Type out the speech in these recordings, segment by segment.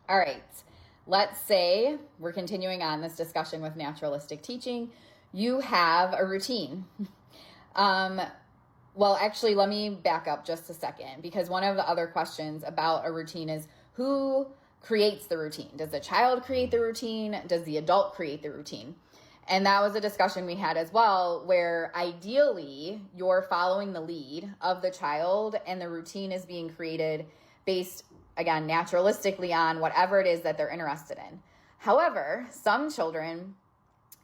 All right. Let's say we're continuing on this discussion with naturalistic teaching. You have a routine. Well, actually, let me back up just a second, because one of the other questions about a routine is who creates the routine? Does the child create the routine? Does the adult create the routine? And that was a discussion we had as well, where ideally you're following the lead of the child and the routine is being created based, again, naturalistically on whatever it is that they're interested in. However, some children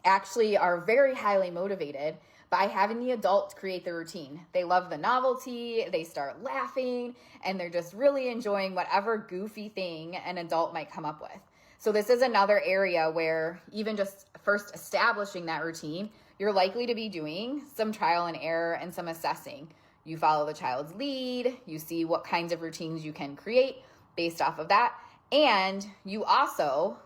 actually are very highly motivated by having the adult create the routine. They love the novelty, they start laughing, and they're just really enjoying whatever goofy thing an adult might come up with. So this is another area where even just first establishing that routine, you're likely to be doing some trial and error and some assessing. You follow the child's lead, you see what kinds of routines you can create based off of that. And you also,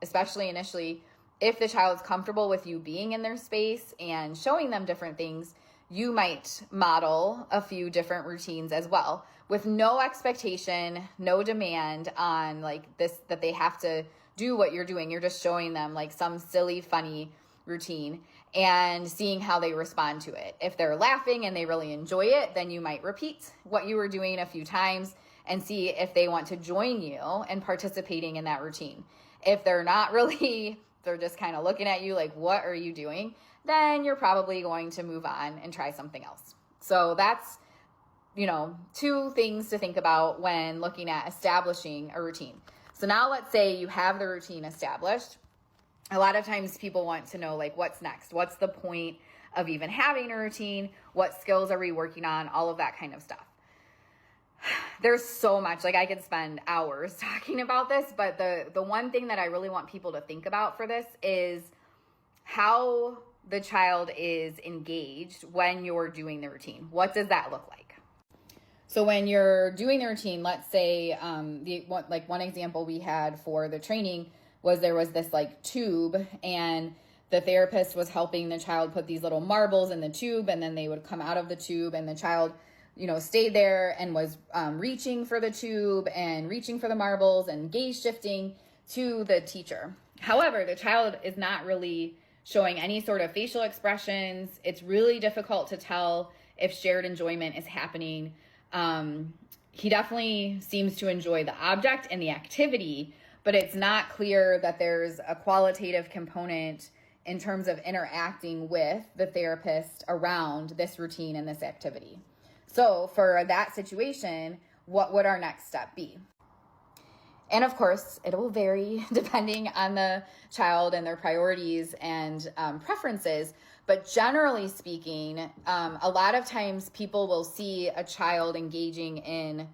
especially initially, if the child's comfortable with you being in their space and showing them different things, you might model a few different routines as well, with no expectation, no demand on like this, that they have to do what you're doing. You're just showing them like some silly, funny routine and seeing how they respond to it. If they're laughing and they really enjoy it, then you might repeat what you were doing a few times and see if they want to join you in participating in that routine. If they're not really, they're just kind of looking at you like, what are you doing? Then you're probably going to move on and try something else. So that's, two things to think about when looking at establishing a routine. So now let's say you have the routine established. A lot of times people want to know, like, what's next? What's the point of even having a routine? What skills are we working on? All of that kind of stuff. There's so much, like I could spend hours talking about this, but the one thing that I really want people to think about for this is how the child is engaged when you're doing the routine. What does that look like? So when you're doing the routine, let's say one example we had for the training was there was this like tube, and the therapist was helping the child put these little marbles in the tube, and then they would come out of the tube, and the child stayed there and was reaching for the tube and reaching for the marbles and gaze shifting to the teacher. However, the child is not really showing any sort of facial expressions. It's really difficult to tell if shared enjoyment is happening. He definitely seems to enjoy the object and the activity, but it's not clear that there's a qualitative component in terms of interacting with the therapist around this routine and this activity. So for that situation, what would our next step be? And of course, it will vary depending on the child and their priorities and preferences. But generally speaking, a lot of times people will see a child engaging in,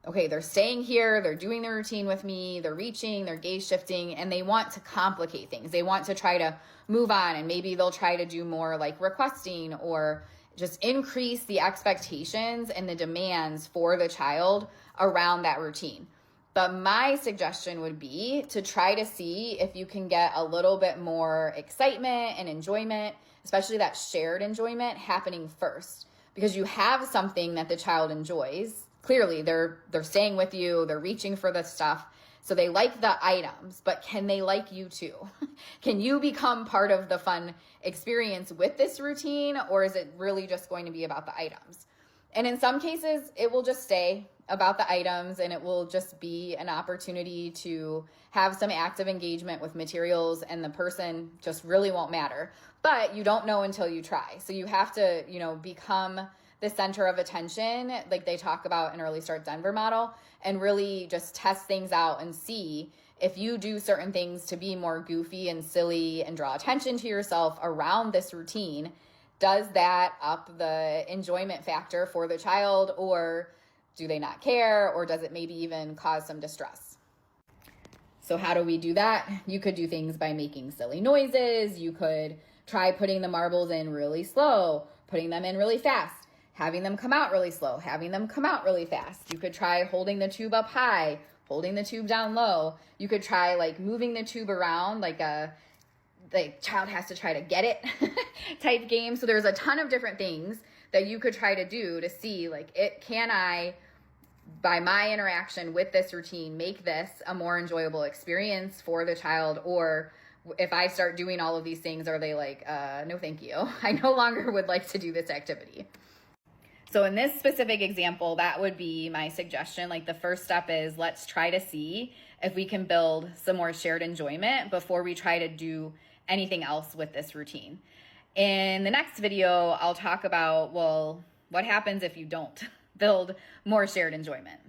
okay, they're staying here, they're doing their routine with me, they're reaching, they're gaze shifting, and they want to complicate things. They want to try to move on, and maybe they'll try to do more like requesting or just increase the expectations and the demands for the child around that routine. But my suggestion would be to try to see if you can get a little bit more excitement and enjoyment, especially that shared enjoyment, happening first, because you have something that the child enjoys. Clearly, they're staying with you, they're reaching for the stuff, so they like the items, but can they like you too? Can you become part of the fun experience with this routine, or is it really just going to be about the items? And in some cases, it will just stay about the items, and it will just be an opportunity to have some active engagement with materials, and the person just really won't matter. But you don't know until you try. So you have to, become the center of attention, like they talk about in Early Start Denver model, and really just test things out and see if you do certain things to be more goofy and silly and draw attention to yourself around this routine. Does that up the enjoyment factor for the child, or do they not care, or does it maybe even cause some distress? So how do we do that? You could do things by making silly noises. You could try putting the marbles in really slow, putting them in really fast, having them come out really slow, having them come out really fast. You could try holding the tube up high, holding the tube down low. You could try like moving the tube around like the child has to try to get it type game. So there's a ton of different things that you could try to do to see, like, can I by my interaction with this routine, make this a more enjoyable experience for the child? Or if I start doing all of these things, are they like, no, thank you. I no longer would like to do this activity. So in this specific example, that would be my suggestion. Like the first step is let's try to see if we can build some more shared enjoyment before we try to do anything else with this routine. In the next video, I'll talk about, well, what happens if you don't build more shared enjoyment?